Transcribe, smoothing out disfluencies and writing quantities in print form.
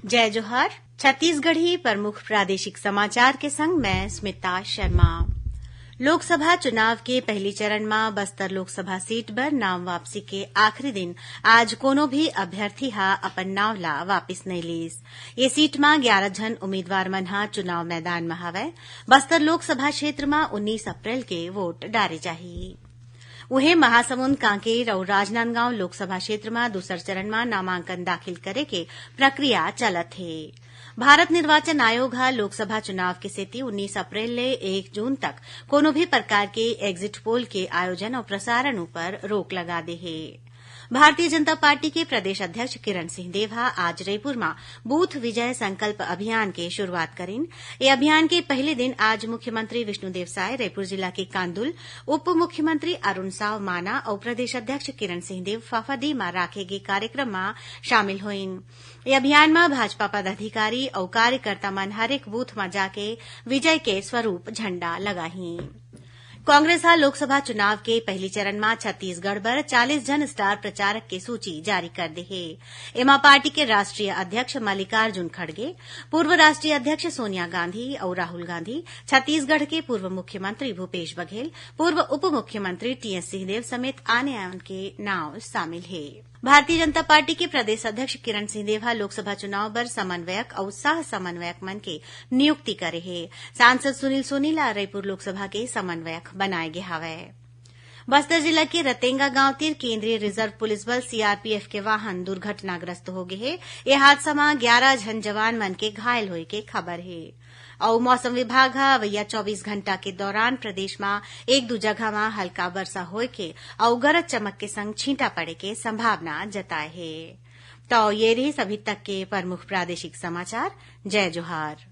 जय जोहार। छत्तीसगढ़ी प्रमुख प्रादेशिक समाचार के संग मैं स्मिता शर्मा। लोकसभा चुनाव के पहली चरण में बस्तर लोकसभा सीट पर नाम वापसी के आखिरी दिन आज कोनो भी अभ्यर्थी हा अपन नाव ला वापिस नहीं लीस। ये सीट में 11 जन उम्मीदवार मन हा चुनाव मैदान में हवय। बस्तर लोकसभा क्षेत्र में 19 अप्रैल के वोट डारे जाही। उहे महासमुंद, कांकेर और राजनांदगांव लोकसभा क्षेत्र में दूसर चरण में नामांकन दाखिल करे के प्रक्रिया चलत है। भारत निर्वाचन आयोग हा लोकसभा चुनाव के सेती 19 अप्रैल ले 1 जून तक कोनो भी प्रकार के एग्जिट पोल के आयोजन और प्रसारण ऊपर रोक लगा दे है। भारतीय जनता पार्टी के प्रदेश अध्यक्ष किरण सिंहदेव आज रायपुर में बूथ विजय संकल्प अभियान के शुरूआत करीन। ये अभियान के पहले दिन आज मुख्यमंत्री विष्णुदेव साय रायपुर जिला के कांदुल, उप मुख्यमंत्री अरुण साव माना और प्रदेश अध्यक्ष किरण सिंहदेव फाफादी में राखे गए कार्यक्रम में शामिल होइन। ये अभियान में भाजपा पदाधिकारी और कार्यकर्ता मन हरेक बूथ में जाके विजय के स्वरूप झंडा लगाही। कांग्रेस हा लोकसभा चुनाव के पहली चरण में छत्तीसगढ़ पर 40 जन स्टार प्रचारक की सूची जारी कर दी है। एमा पार्टी के राष्ट्रीय अध्यक्ष मल्लिकार्जुन खड़गे, पूर्व राष्ट्रीय अध्यक्ष सोनिया गांधी और राहुल गांधी, छत्तीसगढ़ के पूर्व मुख्यमंत्री भूपेश बघेल, पूर्व उप मुख्यमंत्री टीएस सिंहदेव समेत अन्य के नाम शामिल है। भारतीय जनता पार्टी के प्रदेश अध्यक्ष किरण सिंहदेव लोकसभा चुनाव पर समन्वयक और सह समन्वयक मन के नियुक्ति करे है। सांसद सुनील सोनी ला रायपुर लोकसभा के समन्वयक बनाए गए हवे। बस्तर जिला के रतेंगा गांव तीर केंद्रीय रिजर्व पुलिस बल सीआरपीएफ के वाहन दुर्घटनाग्रस्त हो गए है। ये हादसा में 11 जन जवान मन के घायल होए के खबर है। और मौसम विभाग अवैया 24 घंटा के दौरान प्रदेश में एक दो जगह में हल्का वर्षा होए के और गरज चमक के संग छींटा पड़े के संभावना जताए है। तो ये रही सभी तक के प्रमुख प्रादेशिक समाचार। जय जोहार।